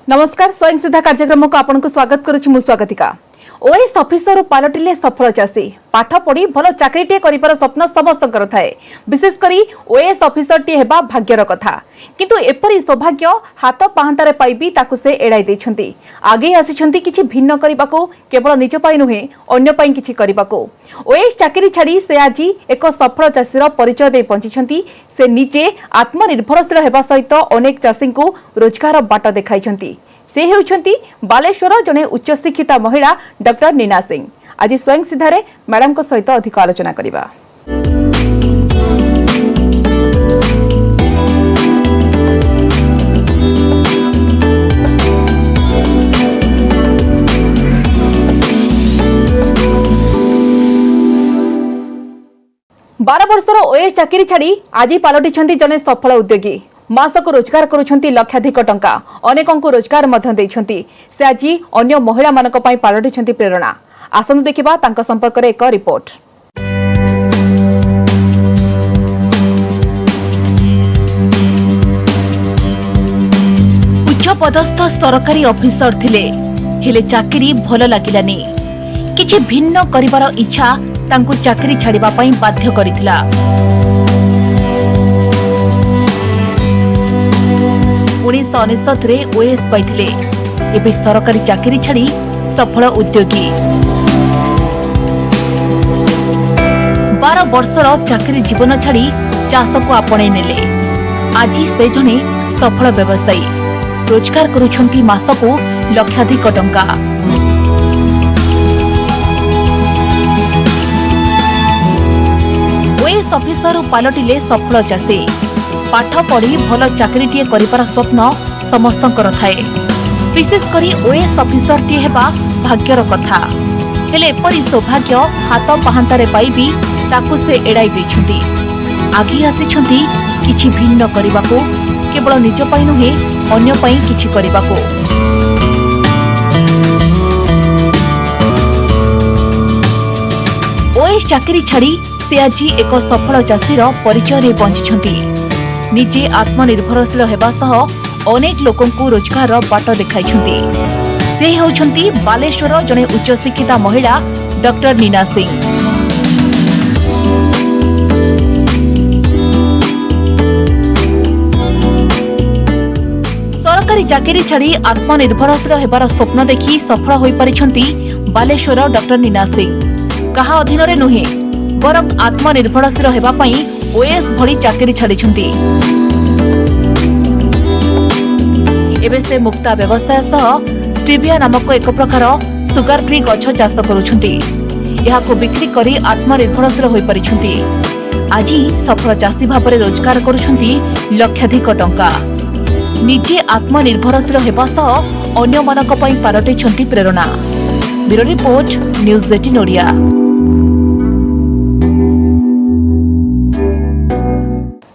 नमस्कार स्वयं सिद्धा कार्यक्रम को आपन को स्वागत करुछि मु स्वागतिका। ओएस ऑफिसर पलटिले सफल चाषी पाठ पढ़ी भल चाकरीटे करिपार स्वप्न समस्त थाए। विशेष करी ओएस ऑफिसर टी हेबा भाग्यर कथा, किंतु एपरी सौभाग्य हाथ पाहांतारे पाइबी ताकु से एड़ाई देछंती। आगे आसिछंती किछि भिन्न करिबाको, केवल निज पाई नुहे अन्य पाई किछि करिबाको। ओएस चाकरी छाड़ी से आज एक सफल चाषीर परिचय दे पहुंची। से निजे आत्मनिर्भरशील हेबा सहित अनेक चाषी को रोजगार बाट देखाइछंती। से हेउछंती बालेश्वर जने उच्च शिक्षिता महिला डॉक्टर नीना सिंह। आज स्वयं सिद्धारे मैडम को सहित अधिक आलोचना करिबा। 12 वर्षर ओएस चाकरी छाड़ी आज पलटिछंती जने सफल उद्योगी। मासक रोजगार करुछंती लक्षाधिक टंका, अनेकों को रोजगार मध्य देछंती। से आज अन्य महिला मानक पई पलटिछंती प्रेरणा। आसनु देखिबा तांका संपर्क रे एक रिपोर्ट। उच्च पदस्थ सरकारी ऑफिसर थिले, हेले चाकरी भल लागिलानी। किछि भिन्न करिवार इच्छा तांकु चाकरी छाड़िबा पई बाध्य करिथिला। 1999 रे ओएस पाइथिले, एबे सरकारी चाकरी छाड़ी सफल उद्योगी। 12 वर्षर चाकरी जीवन छाड़ी चाष को आपणे नेले। आज से जने सफल व्यवसायी, रोजगार करुछंती मासको लक्षाधिक टंका। ओएस ऑफिसर पलटिले सफल चाषी पाठ पढ़ी भल चाकरीटे करिपार स्वप्न समस्तंकर थाए। विशेष करी ओएस ऑफिसर टी हेबा भाग्यर कथा, हेले एपरी सौभाग्य हाथ पाहांतारे पाइबी ताकु से एड़ाई देछंती। आगे आसिछंती किछि भिन्न करिबाको, केवल निज पाई नुहे अन्य पाई किछि करिबाको। ओएस चाकरी छाड़ी से आज एक सफल चाषीर परिचय रे पहुंची। निजे आत्मनिर्भरशील हेबा सह अनेक लोकों को रोजगार बाट देखाइछंती। से हेउछंती बालेश्वर जने उच्च शिक्षिता महिला डॉक्टर नीना सिंह। सरकारी चाकरी छाड़ी आत्मनिर्भरशील हेबार स्वप्न देखि सफल होई परिछंती बालेश्वर डॉक्टर नीना सिंह। कहा अधीन रे नुहे, बरं आत्मनिर्भरशील हेबा पई ओएस भली चाकरी छाड़िछंती। एबे से मुक्ता व्यवसाय सह स्टीविया नामक एक प्रकार सुगर फ्री गछ चाष करुछंती। एहाको बिक्री करी आत्मनिर्भरशील होई परिछंती। आज सफल चाषी भाबरे रोजगार करुछंती लक्षाधिक टंका। निजे आत्मनिर्भरशील हेबा सह अन्य मानक पई पारटिछंती प्रेरणा। Bureau report, news 18 Odia.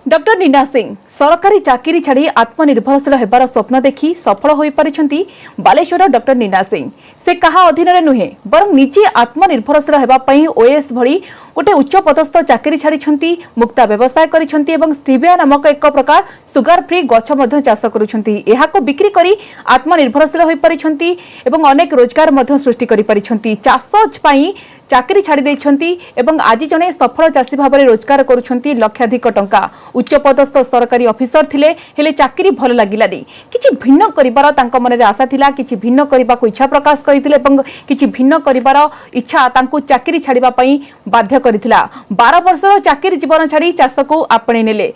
Doctor Neena Singh सरकारी चाकरी छाड़ी आत्मनिर्भरशील हेबार स्वप्न देखि सफल होई परिछंती बालेश्वर डॉक्टर नीना सिंह। से कहा अधीन रे नुहे, बरं निजे आत्मनिर्भरशील हेबा पई ओएस भली गोटे उच्च पदस्थ चाकरी छाड़िछंती, मुक्ता व्यवसाय करिछंती एवं स्टीविया नामक एक प्रकार सुगर फ्री गछ मध्य चाष करुछंती। एहाको बिक्री करी आत्मनिर्भरशील होई परिछंती एवं अनेक रोजगार मध्य सृष्टि करि परिछंती। चाष पई चाकरी छाड़ी देछंती एवं आज जने सफल चाषी भाबरे रोजगार करुछंती लक्षाधिक टंका। उच्च पदस्थ सरकारी ऑफिसर थिले, हेले चाकरी भल लागिलानी। किछि भिन्न करिबार तांको मनरे आशा थिला, किछि भिन्न करिबाको इच्छा प्रकाश करिथिले एवं किछि भिन्न करिबार इच्छा तांको चाकरी छाड़िबा पई बाध्य करिथिला। 12 वर्षर चाकरी जीवन छाड़ी चाष को आपणे नेले।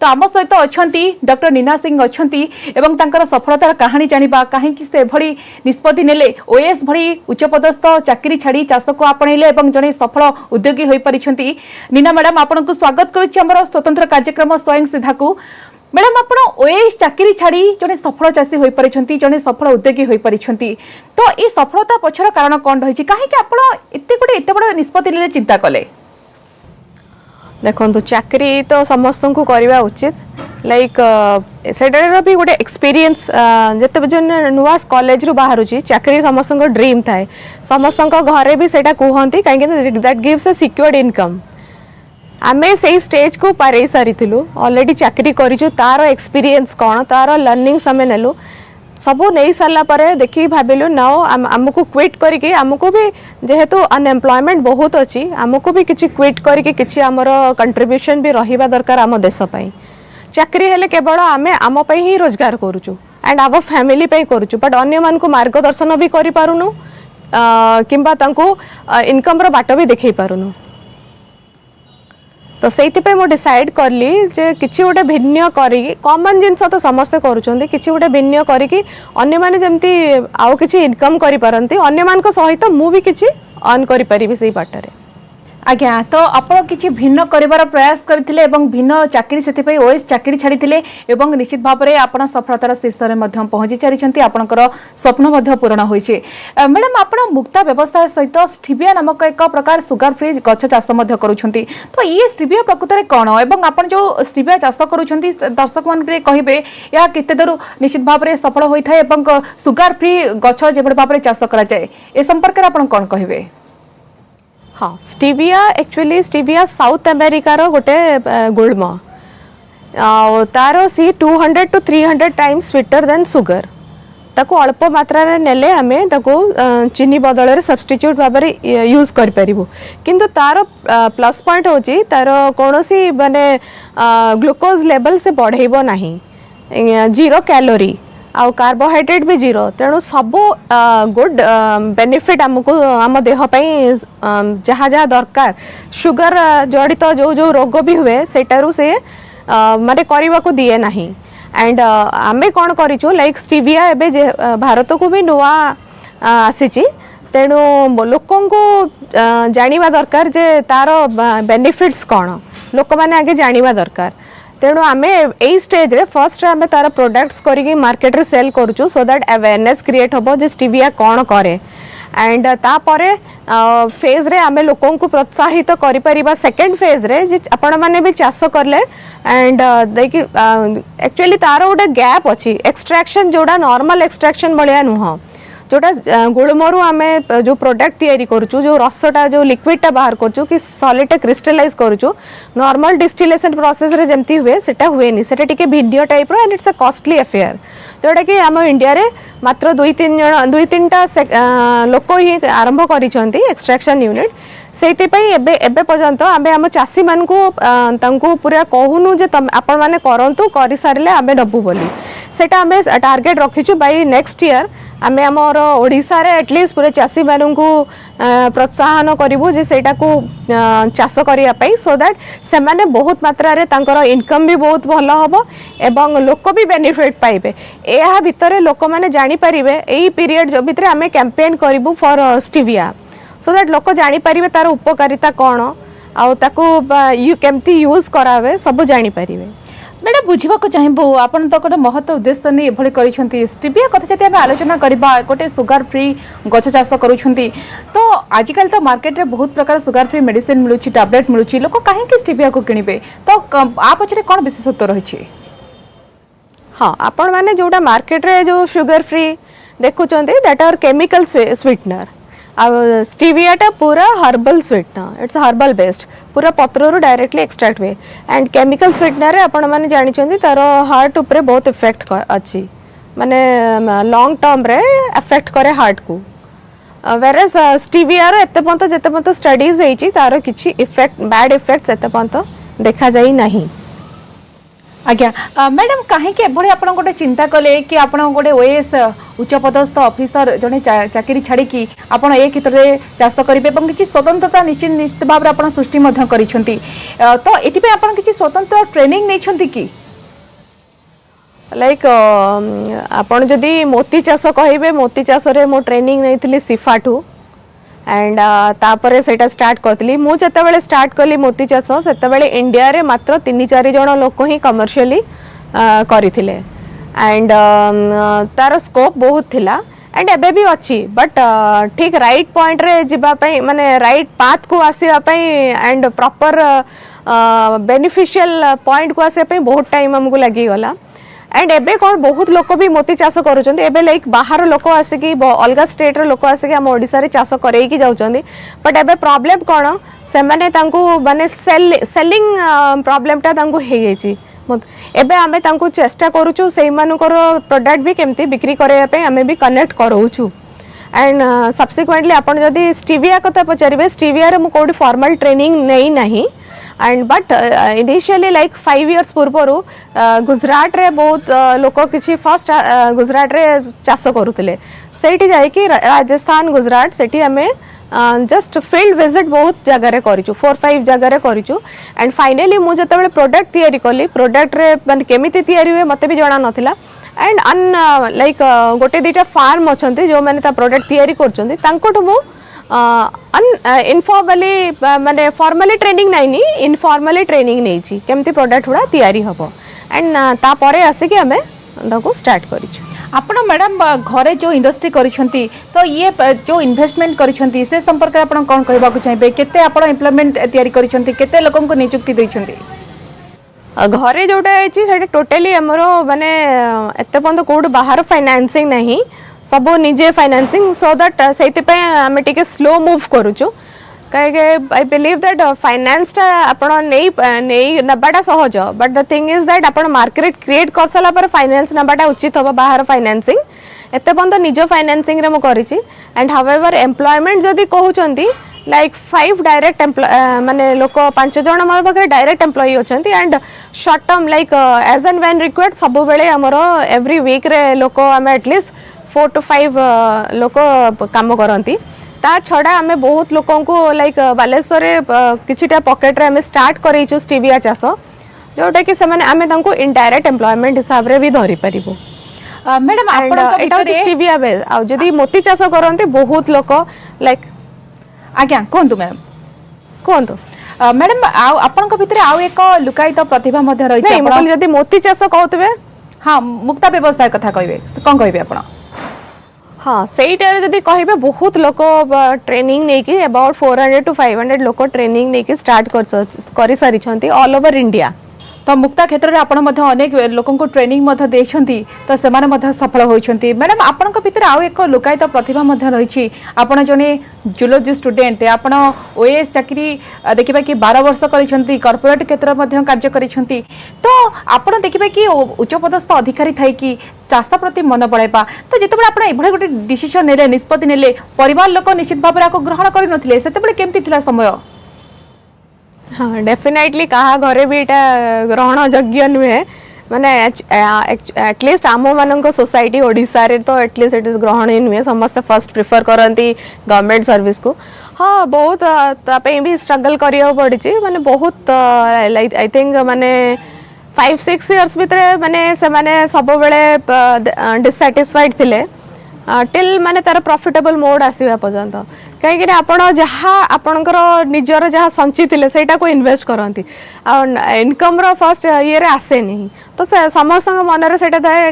तो आम सहित अछंती डॉक्टर नीना सिंह अछंती एवं तांकर सफलतार कहानी जानिबा, काहेकि से भली निष्पत्ति नेले ओएस भली उच्च पदस्थ चाकरी छाड़ी चाष को आपणेले एवं जने सफल उद्योगी होई परिछंती। नीना मैडम आपन को स्वागत करूछि हमर स्वतंत्र कार्यक्रम स्वयं सिद्धा को। मैडम आपण ओएस चाकरी छाड़ी जने सफल चाषी होई परिछंती, जने सफल उद्योगी होई परिछंती, तो ई सफलता पछर कारण कोन रहिछि? काहेकि आपण एते बड़ निष्पत्ति लेले चिंता कले? देखो चाकरी तो समस्त को करवा उचित, लाइक सेटार भी गोटे एक्सपीरियंस जिते जन नुआ कॉलेज रु बाहर चाकरी समस्त ड्रीम थाए। समस्त घरे भी सेटा कहती कहीं that gives a secured income. आमे से स्टेज को पारे सारी ऑलरेडी चाकरी करिछु, तार एक्सपीरियंस कौन, तार लर्निंग्स आमे नेलु। सबू नहीं सारा पर देखिए भाविलु नाउ आमको क्विट करके आमको भी जेहेतु अनएम्प्लॉयमेंट बहुत अच्छी आमको भी किसी क्विट करके किसी आमर कंट्रीब्यूशन भी रहिबा दरकार आम देश पई चाकरी हेले केवल आमे आम पई ही रोजगार करूचु एंड आम फैमिली पई करूचु बट अन्य मान को मार्गदर्शन भी करि पारुनु किंबा तांको इनकम रो बाट भी देखै पारुनु तो से मु डिसाइड करली जे किछि गोटे भिन्न करी कॉमन जिनस तो समस्ते करूछंती किछि गोटे भिन्न करी अन्य माने जेमती आउ किछि इनकम करि पारंती अन्य मान को सहित मु भी किछि अर्न करि परिबी सेही बाटरे आज्ञा तो आपण किछि भिन्न करिवार प्रयास करथिले एवं भिन्न चाकरी सेति पई ओएस चाकरी छाडिथिले एवं निश्चित भाव रे आपण सफलतार शीर्ष रे मध्यम पहुंची चारिछंती आपणकर स्वप्न मध्य पूर्ण होइछे मैडम आपण मुक्ता व्यवस्था सहित स्टिविया नामक एक प्रकार सुगर फ्री गछ चाष मध्य करूछंती तो ये स्टिविया प्रकृत रे कोन एवं आपण जो स्टिविया चाष करूछंती दर्शक मान रे कहिबे या केते दर निश्चित भाव रे सफल होइथाय एवं सुगर फ्री गछ जेबड भाव रे चाष करा जाय ए संपर्क रे आपण कोन कहिबे हाँ stevia actually stevia South America रो गोटे गुल्म तारो सी 200 to 300 times sweeter than sugar ताको अल्प मात्रा रे नेले हमें ताको चीनी बदल रे सब्स्टिट्यूट भाबरे यूज कर परिबो किंतु तारो प्लस पॉइंट होची तारो कोनोसी माने ग्लूकोज लेवल से बढ़ेबो नाही 0 कैलोरी आउ कार्बोहाइड्रेट भी 0 तेणु सब गुड बेनिफिट आमको आम देह जहाँ जहाँ दरकार शुगर जड़ित जो जो रोग भी हुए सेटारू से माने करने को दिए नहीं एंड आमे कौन करिचु लाइक स्टिविया एबे भारत को भी नुआ आसीची तेणु लोकों को जानिबा दरकार जे तार बेनिफिट्स कौन लोक माने आगे जानिबा दरकार तेणु आमे एई स्टेज रे फर्स्ट आमे तार प्रोडक्ट्स करिके मार्केट रे सेल करूछु सो दैट अवेयरनेस क्रिएट होबो जे स्टिविया कौन करे एंड तापरे फेज रे आमे लोकों को प्रोत्साहित करि परिबा सेकंड फेज रे जे आपण माने भी चाष करले एंड देखि एक्चुअली तार गोटे गैप अछि एक्सट्रैक्शन जोडा नॉर्मल एक्सट्रैक्शन बलिया नुह जोटा गुळमरु आमे जो प्रोडक्ट तैयारी करूछु जो रसटा जो लिक्विडटा बाहर करूछु कि सॉलिड क्रिस्टलाइज करूछु नॉर्मल डिस्टिलेशन प्रोसेस रे जेमती हुए सेटा हुएनी सेटा टिके वीडियो टाइप रो and it's a costly affair जोटा कि हम इंडिया रे मात्र 2-3टा लोक ही आरंभ करिसंती एक्सट्रैक्शन यूनिट सेति पई एबे एबे पर्यंत आमे हम चासी मान को तांको पूरा कहूनु जे आपण माने करंतु करि सारले आमे नबु बोली सेटा आमे टार्गेट रखिछु बाय नेक्स्ट ईयर आमे हमर ओडिसा रे एटलीस्ट पूरे चासी मानन को प्रोत्साहन करिवु जे सेटा को चाष करिया पई सो दैट से माने बहुत मात्रा रे तांकर इनकम भी बहुत भलो होबो एवं लोक भी बेनिफिट पाइबे एहा भितरे लोक माने जानि परिबे एई पीरियड जो भितरे आमे कैंपेन करिवु फॉर स्टिविया सो दैट लोक जानि परिबे तार उपकारिता कोन आउ ताको यू केमती यूज करावे सब जानि परिबे मैडम बुझा चाहबू आपन तो गोटे महत्व उद्देश्य नहीं एभली करिसेंती स्टिविया कथा जति आलोचना करबा गोटे सुगर फ्री गछ चाष करूछंती तो आजिकल तो मार्केट रे बहुत प्रकार सुगर फ्री मेडिसिन मिलुची टैबलेट मिलुची लोक काहे कि स्टिविया को किनिबे तो आ पछरे कोन विशेषत्व रहिछि हाँ आपण माने जोटा मार्केट रे जो शुगर फ्री देखुचंती दैट आर केमिकल स्वीटनर स्टिवियाटा पूरा herbal sweetener it's herbal based पूरा पत्र डायरेक्टली एक्सट्रैक्ट हुए एंड केमिकल स्वीटनर आपण माने जानि चंदी तार हार्ट ऊपर बहुत इफेक्ट अछि माने लॉन्ग टर्म रे इफेक्ट करे हार्ट को वेरस स्टिविया रो एते पंत जते पंत स्टडीज हेची तार किछि इफेक्ट बैड इफेक्ट्स एते पंत देखा जाई नहीं आज्ञा मैडम कहीं आपण गोटे चिंता कले कि आपण गोटे ओएस उच्च पदस्थ ऑफिसर जने चाकरी छाड़ी कि आपण ए क्षेत्र रे चाष करिवे एवं किछि स्वतंत्रता निश्चित भाव रे आपण सृष्टि मध्य करिसंती तो एति पे आपण किछि स्वतंत्र ट्रेनिंग नै छंती कि लाइक आपण जदी मोती चाष कहिबे मोती चाष रे मो ट्रेनिंग नैथिली सिफाठू एंड तापरे सेटा स्टार्ट करतली मु जते बेले स्टार्ट कली मोती चाष सेते बेले इंडिया रे मात्र 3-4 जण लोक ही कमर्शियली करिथिले एंड तार स्कोप बहुत थिला एंड एबे भी अच्छी बट ठीक राइट पॉइंट रे जिबा पई माने राइट पाथ को आसीबा पई एंड प्रॉपर बेनिफिशियल पॉइंट को आसीबा पई बहुत टाइम हमको लागि गला एंड एबे कौन बहुत लोक भी मोती चाष करूछंती एबे लाइक बाहर लोक आसिकी अलगा स्टेट रो लोक आसिकी हम ओडिसा रे चाष करेई की जाउछंती बट एबे प्रॉब्लम कोन से माने तांको माने सेलिंग प्रॉब्लम ता तांको हे गेची एबे आमे तांको चेष्टा करूछु सेई मानकर प्रोडक्ट भी केमती बिक्री करे पे आमे भी कनेक्ट करूछु एंड सब्सिक्वेंटली आपण जदी स्टीविया कथा पचारिबे स्टीविया रे मु कोडी फॉर्मल ट्रेनिंग नहीं नहीं and but initially like 5 years पूर्व गुजरात रे बहुत लोक किछि फर्स्ट गुजरात रे चाष करूतिले सेठी जाय कि राजस्थान गुजरात सेठी हमें जस्ट फील्ड विजिट बहुत जगह रे करिछु 4-5 जगह रे करिछु एंड फाइनली मु जतबेले प्रोडक्ट तयारी कली प्रोडक्ट रे माने केमिति तयारी हुए मते भी जणा नथिला एंड अन लाइक गोटे दीटा फार्म अछंती जो माने ता प्रोडक्ट तयारी करछंती तांकोटो मु इनफॉर्मली माने फॉर्मली ट्रेनिंग नहीं इनफॉर्मली ट्रेनिंग नहीं छी केमती प्रोडक्ट हुडा तयारी हबो एंड ता परे आसे कि हमें ताको स्टार्ट करिछु आपण मैडम घरे जो इंडस्ट्री करिसंती तो ये जो इन्वेस्टमेंट करिसंती से संपर्क में आपण कोन कहबा को चाहिबे केते आपण एम्प्लॉयमेंट तयारी करिसंती केते लोकन को नियुक्ति दैछंती घरे जोटा है सेटा टोटली हमरो माने एते बंद कोड बाहर फाइनेंसिंग नहीं सब निजे फाइनेंसिंग सो दैट सेति पे हम टिके स्लो मूव करूछु कहे आई बिलीव दैट फाइनेंस टा आपण नहीं नबाटा सहज but the thing is that आपण मार्केट क्रिएट कर सला पर फाइनेंस नबाटा उचित हो बाहर फाइनेंसिंग एते बंद निजो फाइनेंसिंग रे मो करिछि एंड हाउएवर एम्प्लॉयमेंट जदी कहउचंती लाइक 5 डायरेक्ट माने लोक 5 जण हमर बकरे डायरेक्ट एम्प्लॉई होचंती and short term like as and when required सब बेले हमरो एवरी वीक रे लोक हम एटलीस्ट 4 to 5 लोक काम करंती ता छड़ा हमें बहुत लोकों को लाइक बालेश्वर किछिटा पॉकेट रे हमें स्टार्ट करेइछु स्टीविया चाष जोटा कि से आमे तांको इनडायरेक्ट एम्प्लॉयमेंट हिसाब रे भी धरि परिबो मैडम आपण एटा स्टीविया बे आ जदी मोती चाष करंती बहुत लोक लाइक आज्ञा कोंतु मैडम कोंतु मैडम आपण भितरे आउ एक लुकायित प्रतिभा मध्ये रही नै मतलब जदी मोती चाष कहतबे हां मुक्ता व्यवसाय कथा कहबे कोन कहबे आपण हाँ सेटारे जदी कहबे बहुत लोक ट्रेनिंग नहीं कि अबाउट 400 to 500 लोक ट्रेनिंग नहीं कि स्टार्ट कर सारी छंती ऑल ओवर इंडिया तो मुक्ता क्षेत्र में आपण मध्य अनेक लोकों को ट्रेनिंग मध्य देछंती तो सेमाने मध्य सफल होइछंती मैडम आपण को भितर आउ एक लुकायित प्रतिभा मध्य रहिछि आपण जने जूलॉजी स्टूडेंट आपण ओएस चाकरी देखिबा कि 12 वर्ष करिछंती कॉर्पोरेट क्षेत्र मध्य कार्य करिछंती तो आपण देखिबा कि उच्च पदस्थ अधिकारी थाई कि चास्ता प्रति मन बढ़ाइबा तो जेतेबेले आपण एभळे गोटे डिसिजन नेले निष्पत्ति नेले परिवार लोक निश्चित भाबरे आको ग्रहण करि नथिले सेतेबेले केमति थिला समय हाँ डेफिनेटली कहा घरे भी एटा ग्रहण योग्य नुहे माने एटलीस्ट आम मान सोसाइटी ओडिशा रे तो एटलीस्ट इट इज ग्रहण ही नुहे समस्त फर्स्ट प्रिफर करती गवर्नमेंट सर्विस को हाँ बहुत तापे भी स्ट्रगल करियो पड़ी माने बहुत लाइक आई थिंक माने 5-6 इयर्स भितर माने से माने सब बेले डिससैटिस्फाइड थिले टिल माने तार प्रॉफिटेबल मोड आसीबा पर्यंत कहीं आपण जहाँ आपणकर निजर जहाँ संचित सेटा को इन्वेस्ट करती इनकम रो फर्स्ट ये आसे नहीं तो समस्त मन से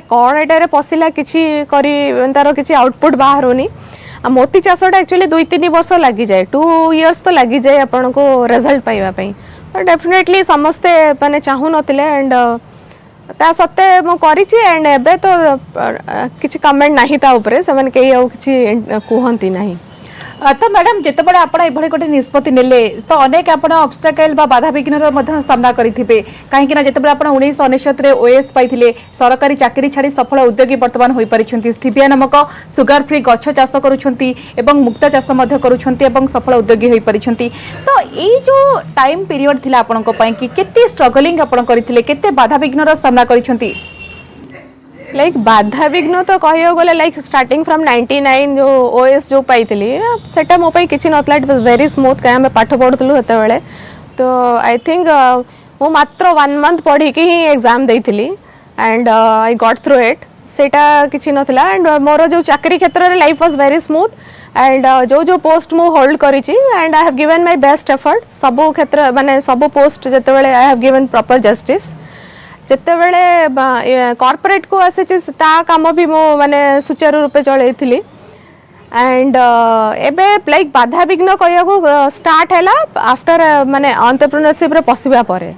कौन एटारे पशिला किसी तार किसी आउटपुट बाहरुनी मोती चाषटा एक्चुअली 2-3 वर्ष लगी जाए 2 इयर्स तो लगी जाए आपन को रिजल्ट पाइबा डेफिनेटली समस्ते माने चाहू नथिले एंड ता सत्ते मो करिछि एंड एबे तो किछि कमेंट नाही ता ऊपर से माने केही किछि कहंती नाही तो मैडम जिते बड़े आप गोटे निष्पत्ति नेले तो अनेक आप ऑब्स्टेकल बाधा विघ्न सामना करेंगे कहीं जिते आप 1999 ओएस पाई सरकारी चाकरी छाड़ी सफल उद्योगी बर्तमान हो पारी स्टीविया नामक सुगर फ्री गछ चाष कर मुक्ता चाष कर सफल उद्योगी हो पारी तो ये जो टाइम पीरियड थिला आपनको पई कि केते स्ट्रगलिंग आप करथिले केते बाधा विघ्न सामना करिसेंती लाइक बाधा विघ्न तो कह गले लाइक स्टार्टिंग फ्रॉम 99 जो ओएस जो पाई सेटा मो पई किछि नतला इट वाज वेरी स्मूथ कहीं हमें पाठ पढ़ुलु हेते बेले तो आई थिंक मो मात्र 1 मंथ पढ़ी कि ही एग्जाम देइथिली and I got through it सेटा किछि नतला एंड मोर जो चाकरी क्षेत्र रे life was very smooth and जो पोस्ट मु होल्ड करिछि and I have given my best effort सब क्षेत्र माने सब पोस्ट जते बेले I have given proper justice जिते बेले कॉर्पोरेट को आसी ता काम भी मो माने सुचारू रूपे चलैथिली एंड एबे लाइक बाधा विघ्न कहया स्टार्ट हैला आफ्टर माने एंटरप्रेन्योरशिप रे पसिबा परे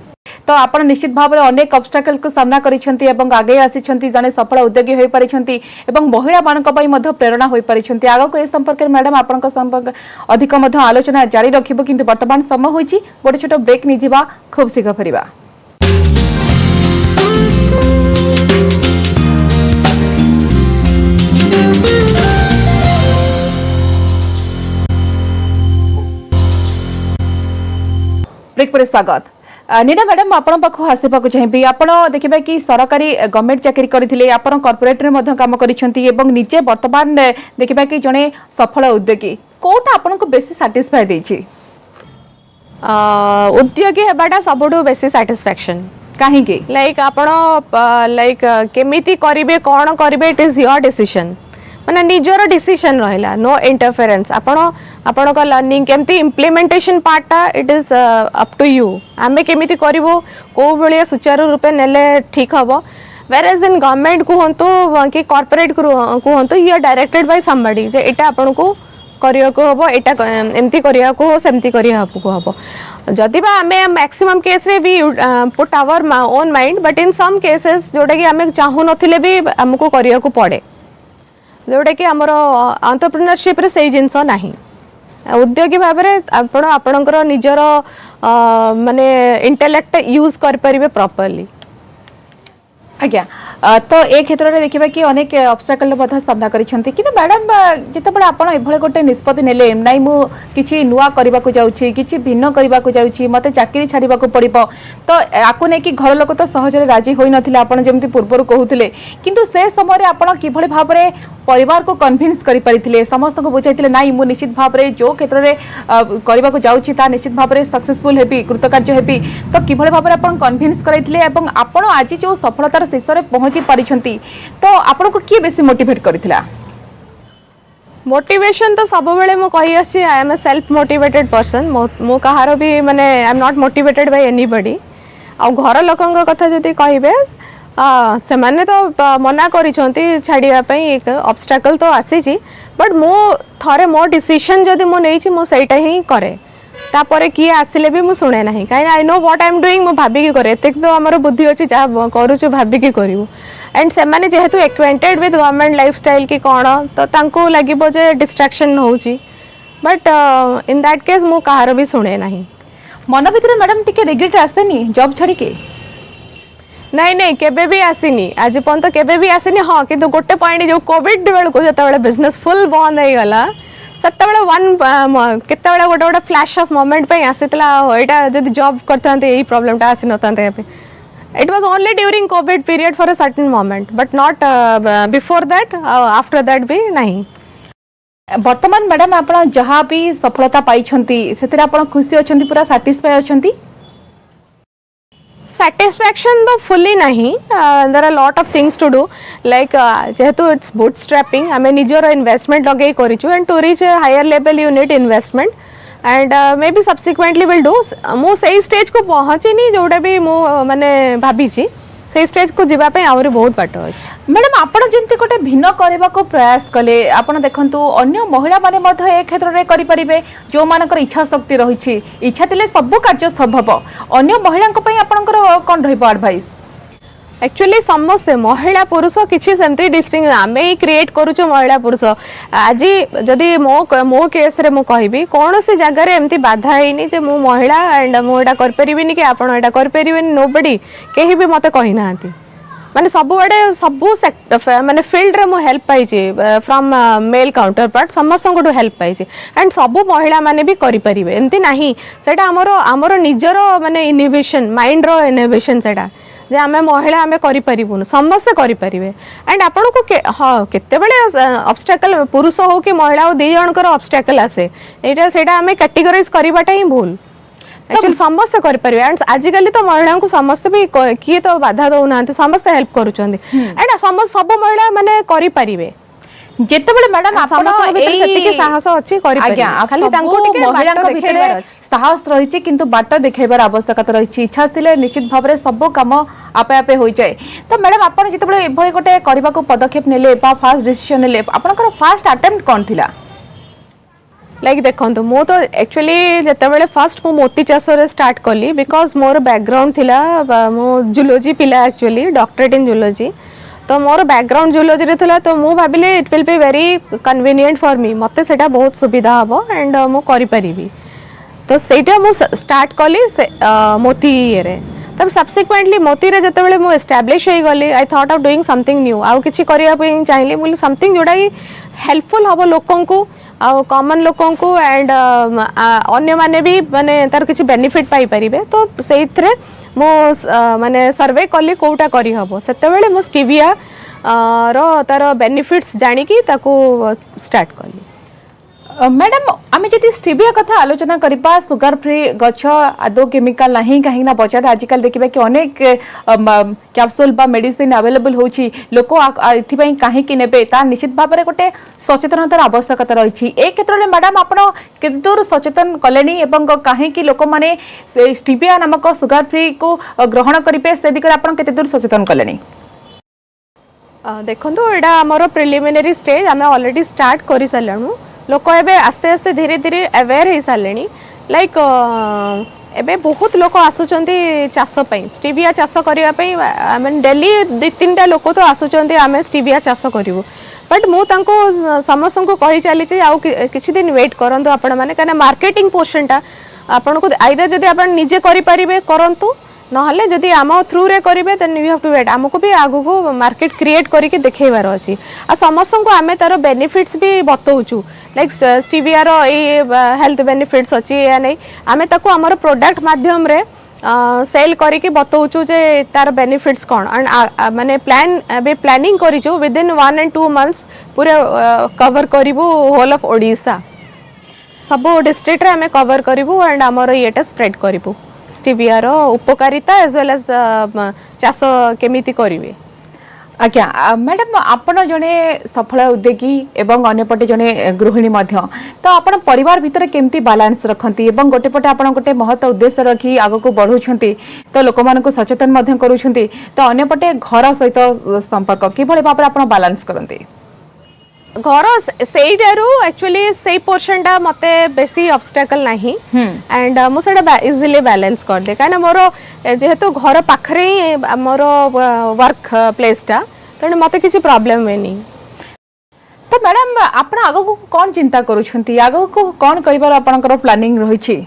तो आप निश्चित भाव में अनेक ऑब्स्टेकल को सामना करिसेंती एवं आगे आसीछंती जने सफल उद्योगी होई पारिछंती एवं महिला मानक पई मध्य प्रेरणा होई पारिछंती आगो को ए संपर्क मैडम आपनक संपर्क अधिक मध्य आलोचना जारी रखिबो किंतु वर्तमान समय होईची गोटे छोट ब्रेक नि जिबा खूब शीघ्र फरिबा। ब्रेक पर स्वागत। नीना मैडम आपण पाखु आसवाक चाहिए आपण देखिए कि सरकारी गवर्नमेंट चाकरी करथिले आपण कॉर्पोरेट रे मध्य काम करिसेंती एवं निजे वर्तमान देखिए कि जने सफल उद्योगी कोटा आपण को बेसी सैटिस्फाई देछि उद्योगी हेबाटा सबुठु बेसी सैटिस्फैक्शन काहे के लाइक आपण लाइक केमिति करिवे कोन करिवे इट इज योर डिसीजन माने निजर डिसीजन रहला नो इंटरफेरेंस आपण का लर्निंग केमती इम्प्लीमेंटेशन पार्टा it is up to you आमे केमिति करिवो को भलिया सुचारू रूपे नेले ठीक हबो वेरएज इन गवर्नमेंट को हंतु कि कॉर्पोरेट को हंतु you are directed by somebody जे एटा आपण को करिया को हबो एटा एमती करिया को हो सेमती करिया को हबो जदि बा आमे मैक्सिमम केस रे भी put our own mind but in some cases जोटा कि आमे चाहू नथिले भी हमको करिया को पड़े जोटा कि हमर एंटरप्रेन्योरशिप रे सही जिंस नाही उद्योगी भाव में आपणकर निजर माने इंटेलेक्ट यूज कर परिबे प्रॉपर्ली आज्ञा तो ए क्षेत्र में देखिबा कि अनेक ऑब्स्टेकल मध्य सामना करिसेंती कि मैडम जेतेबेले आपण एभले गोटे निष्पत्ति नेले नाइ मु किछि नुवा करबा को जाउछि किछि भिन्न करबा को जाउछि मते चाकरी छाड़ीबा को पड़िबो तो आकु नै कि घर लोक तो सहज रे राजी होई नथिले आपण जेमति पूर्वरु कहउथिले किंतु से समय रे आपण किभले भाव रे परिवार को कन्विंस करि परिथिले समस्त को बुझाइथिले नाइ मु निश्चित भाव रे जो क्षेत्र रे करबा को जाउछि ता निश्चित भाव रे सक्सेसफुल हेबी कृतकार्य हेबी तो किभले भाव रे आपण कन्विंस करैथिले एवं आपण आज जो सफलतार शीर्ष रे पहुंची पारिछंती तो आपण को की बेसी मोटिवेट करिथिला मोटिवेशन तो सब बेले मु कहि आसी I am a self motivated person मो कहारो भी माने I am not motivated by anybody आ घर लोकन कथा जदी कहिबे से माने तो मना करिछंती छाड़िया पई एक ऑब्स्टेकल तो आसी छी बट मो थरे मो डिसीजन जदी मो नै छी मो सेटा ही करे तापर किए आसिले भी मु सुने नहीं कहीं I know what I am doing मु भाबिकी करे एते तो हमर बुद्धि अछि जा करूछु भाबिकी करिवु एंड से माने जेहेतु एक्वेंटेड विथ गवर्नमेंट लाइफस्टाइल की कोन तो तांको लागिबो जे डिस्ट्रैक्शन होउची बट इन दैट केस मु कहार भी सुने नहीं मन भीतर मैडम टिके रिग्रेट आसेनी जॉब छड़ी के नहीं नहीं केबे भी आसीनी आज पर्यंत केबे भी आसीनी हाँ किंतु गोटे पॉइंट जो कोविड बेल को जते बिजनेस फुल बंद हो गला सतबेले वन केते बेले गोटे गोटे फ्लैश ऑफ मोमेंट पे आसीतला एटा जदी जॉब करथांते एही प्रॉब्लम ता आसी नथांते it was only during COVID period for a certain moment but not before that after that भी नहीं वर्तमान मैडम आपण जहां भी सफलता पाइछंती सेतिर आपण खुशी अछंती पूरा सैटिस्फाई अछंती satisfaction तो fully नहीं there are lot of things to do like जेहेतु it's bootstrapping हमें निजर investment लगे करिछु and to reach a higher level you need investment and maybe subsequently will do मो सही स्टेज को पहुंची नहीं जोटा भी मो माने भाभी छी से स्टेज को जीवा पे आउरी बहुत बाटो अछि मैडम आपण जेंति कोटे भिन्न करबा को प्रयास कले आपण देखंतु अन्य महिला माने मध्य ए क्षेत्र रे करि परिबे जो मानकर इच्छा शक्ति रहिछि इच्छा तिले सब कार्य संभव अन्य महिला को पई आपनकर कोन रहबो एडवाइस एक्चुअली समस्ते महिला पुरुष किसी सेमती डिस्टिंग आमे ही क्रिएट करूछु महिला पुरुष आज जदि मो केस रे मु कहबी कौन सी जगह रे एमती बाधा हैनी जे मु महिला एंड मु एटा कर परिबिनी कि आपण एटा कर परिबिनी नोबडी केही भी मते कहि नांती माने सब बडे सब सेक्टर माने फील्ड रे मु हेल्प पाई छी फ्रॉम मेल काउंटर पार्ट समस्त को हेल्प पाई छी एंड सब महिला माने भी करि परिबे एमती नाही सेटा हमरो निजरो माने इनोवेशन माइंड रो इनोवेशन सेटा जे आमे महिला आमे करि परिबुन समस्त करि परिबे एंड आपण को हां केते बेले ऑब्स्टेकल पुरुष हो कि महिला हो दे जणकर ऑब्स्टेकल आसे एटा सेटा आमे कैटेगराइज करिबाटा ही भूल एक्चुअली समस्त करि परिबे एंड आजिकली तो महिला को समस्त भी किए तो बाधा दउ नांते समस्त हेल्प करूचंदी एंड समस्त सब महिला माने करि परिबे जेतेबेले मैडम आपण सेतिके साहस अछि करि परिबे खाली तांको टिके महिला को भितर साहस रहिछि किंतु बाट देखैबार आवश्यकता तो रहिछि इच्छा थिले निश्चित भाबरे सब काम आपे आपे होई जाय तो मैडम आपण जेतेबेले एभଳି गोटे करबा को पदक्षेप नेले बा फास्ट डिसीजन नेले आपनकर फास्ट अटेम्प्ट कोन थिला लाइक देखंतु मो तो एक्चुअली जेतेबेले फर्स्ट मो मोती चाष रे स्टार्ट कली बिकॉज मोर बैकग्राउंड थिला मो जूलॉजी पिला एक्चुअली डॉक्टरेट इन जूलॉजी तो मोर बैकग्राउंड जूलॉजी रे थिला तो मु भाबिले it will be very convenient for me मते सेटा बहुत सुविधा हबो एंड मु करि परिबी तो सेटा मु स्टार्ट कली मोती रे तब सब्सिक्वेंटली मोती रे जेतेबेले मु एस्टैब्लिश होई गली I thought of doing something new आउ किछि करिया पे चाहिली बोली समथिंग जोडा कि हेल्पफुल हबो लोकन को आ कॉमन लोकों को एंड अन्य माने भी माने तार किछि बेनिफिट पाई परिबे तो सेइथरे मो माने सर्वे कली कोटा करी हबो सेते बेले मो स्टीविया रो तार बेनिफिट्स जानी की ताको स्टार्ट कली। मैडम आम जदि स्टीविया कथा आलोचना करबा सुगर फ्री गछ आदो केमिकल नहीं कहीं ना बजार आजिकल देखिबा कि अनेक कैप्सूल बा मेडिसिन अवेलेबल होची लोक एथिबई काहे कि नेबे ता निश्चित भाव में गोटे सचेतनतार आवश्यकता रही ए क्षेत्र में मैडम आपण केते दूर सचेतन कलेनी एवं काहे कि लोक माने स्टीविया नामक सुगर फ्री को ग्रहण करिवे से दिगरे आपण केते दूर सचेतन कलेनी? देखंतु एडा हमर प्रिलिमिनरी स्टेज आमे ऑलरेडी स्टार्ट करि सलनु लोक एबे आस्ते आस्ते धीरे धीरे अवेयर हो सारे लाइक एबे बहुत लोक आसुचंती चाष पई स्टीविया चाष करिया पई आई मीन डेली 2-3टा लोक तो आसुचंती आमे स्टीविया चाष करिवो बट मु तांको समस्त को कहि चली जे आउ किछि दिन वेट करंतु आपण माने काना मार्केटिंग पोर्शनटा आपण को आइदर जदी आपण निजे करि परिबे करंतु नहले जदि आम थ्रू रे करिवे then you have to wait आमको भी आगु को मार्केट क्रिएट करके देखैबार अछि आ समस्त को आमे तार बेनिफिट्स भी बतौचु लाइक स्टीविया रो ए हेल्थ बेनिफिट्स अछि या नै आमे ताको हमर प्रोडक्ट माध्यम रे सेल करके बतौचु जे तार बेनिफिट्स कोन एंड माने प्लानिंग करिछु विद इन 1 and 2 मंथ्स पूरे कवर करिवु होल ऑफ ओडिशा सब डिस्ट्रिक्ट रे आमे कवर करिवु एंड हमर एटा स्प्रेड करिवु स्टीविया रो उपकारिता एज वेल एज चाष केमिति करिवे। आज्ञा मैडम आपण जने सफल उद्योगी एवं अन्यपटे जने गृहिणी मध्य तो आपण परिवार भितर केमती बैलेंस रखंती एवं गोटे पटे आपण गोटे महत्व उद्देश्य रखी आगो को बढ़ुछंती तो लोक मान को सचेतन मध्य करूछंती तो अन्यपटे घर सहित संपर्क किभଳି भाबरे आपण बैलेंस करंती? घर सेइडारू एक्चुअली सेई पोर्शन मते बेसी ऑब्स्टेकल नहीं एंड मु सेटा इजीली बैलेंस कर दे काना मोर जेहेतु घर पाखरे ही मोर वर्क प्लेस टा तने मते किसी प्रॉब्लम नहीं। तो मैडम आपण आगो को कोन चिंता करूछंती आगो को कोन करिवार आपनकर प्लानिंग रहिछि?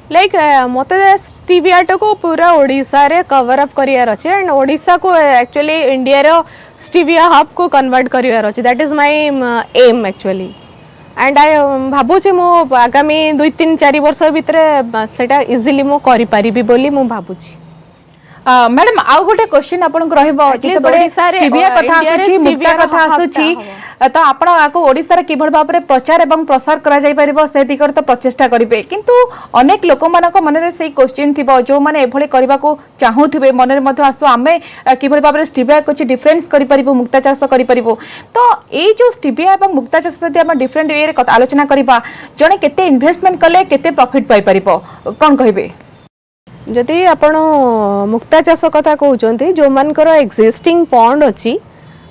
लाइक मते स्टीविया को पूरा ओडिसा रे कवर अप करियार अछि एंड ओडिसा को एक्चुअली इंडिया रो स्टीविया हब को कन्वर्ट करियार अछि that is my aim actually and I भाबुछि मो आगामी 2-3-4 वर्ष भितर सेटा इजीली मो करि परिबी बोली मो भाबुछि। मैडम आउ गोटे क्वेश्चन आपन को रहबो जेते स्टीविया कथा आसुची मुक्ता कथा आसुची तो आपण आको ओडिसा रे किभळ भाबरे प्रचार एवं प्रसार करा जाय परिबो से दिकर तो प्रचेष्टा करिवे किंतु अनेक लोक मानक मन रे सेही क्वेश्चन थिबो जो माने एभळे करबा को चाहूथिबे मन रे मध्ये आसु आमे किभळ भाबरे स्टीविया कुछ डिफरेंस करि परिबो मुक्ता चाष करि परिबो तो एई जो स्टीविया एवं मुक्ता चाष जदि हम डिफरेंट वे रे आलोचना करिबा जने केते इन्वेस्टमेंट कले केते प्रॉफिट पाई परिबो कोन कहिबे? जदि आपण मुक्ता चाष कथा कहउचंती जो मानकर एक्जिस्टिंग पॉन्ड अछि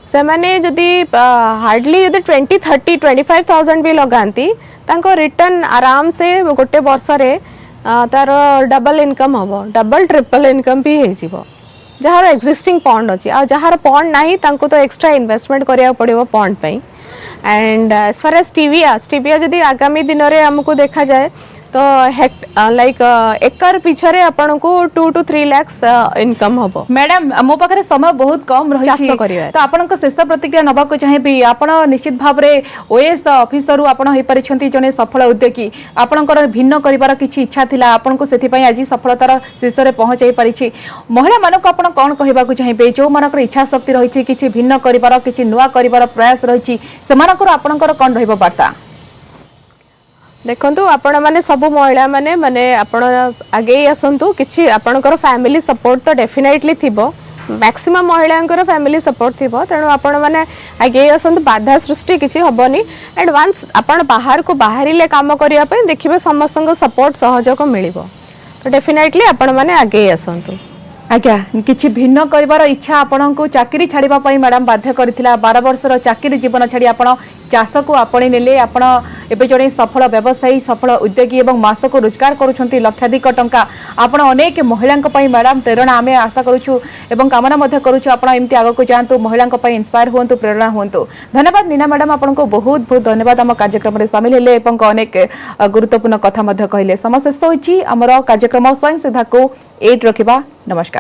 से माने जदि हार्डली जदि 20-30-25,000 भी लगांती तांको रिटर्न आराम से गोटे वर्ष रे तार डबल इनकम हबो डबल ट्रिपल इनकम भी हे जिवो जहार एक्जिस्टिंग पॉन्ड अछि आ जहार पॉन्ड नाही तांको तो एक्स्ट्रा इन्वेस्टमेंट करिया पड़िबो पॉन्ड पई and as far as stevia जदि आगामी दिन रे हमको देखा जाए तो लाइक एकर पीछे रे आपन को 2 to 3 लाख इनकम हबो। मैडम मो पाखरे समय बहुत कम रही तो आपन को शेष प्रतिक्रिया नबा को चाहेबी आपन निश्चित भाव रे ओएस ऑफिसर आपन होई परिछंती जने सफल उद्योगी आपनकर भिन्न करिवार किछि इच्छा थिला आपन को सेथि पई आज सफलतार शीर्ष रे पहुंचाई परिछि महिला मानक आपन कोन कहिबा को चाहेबे जो मानकर इच्छा शक्ति रहिछि किछि भिन्न करिवार किछि नुवा करिवार प्रयास रहिछि समानकर आपनकर कोन रहइबो वार्ता? देखंतु आपण माने सब महिला माने माने आपण आगे आसंतु किछि आपणकर फैमिली सपोर्ट तो डेफिनेटली थिबो मैक्सिमम महिलांकर फैमिली सपोर्ट थिबो तेणु आपण माने आगे आसंतु बाधा सृष्टि किछि हबनी एंड वंस आपण बाहर को बाहरिले काम करिया पे देखिबे समस्तंग सपोर्ट सहयोग मिलिबो तो डेफिनेटली आपण माने आगे आसंतु। आज्ञा किछि भिन्न करिवार इच्छा आपन को चाकरी छाड़िबा पई मैडम बाध्य करथिला 12 वर्षर चाकरी जीवन छाड़ी आपन चाष को आपणे नेले आपण एबे जणे सफल व्यवसायी सफल उद्योगी एवं मास को रोजगार करूछंती लक्षाधिक टंका आपण अनेक महिलांक पई मैडम प्रेरणा आमे आशा करूछु एवं कामना मध्ये करूछु आपण एमती आगो को जानतु महिलांक पई इंस्पायर होंतु प्रेरणा होंतु। धन्यवाद नीना मैडम आपण को बहुत बहुत धन्यवाद हम कार्यक्रम रे शामिल हेले एवं अनेक गुरुत्वपूर्ण कथा मध्ये कहले। समस्त होछि हमर कार्यक्रम स्वयं सिद्धा को 8 रखिबा। नमस्कार।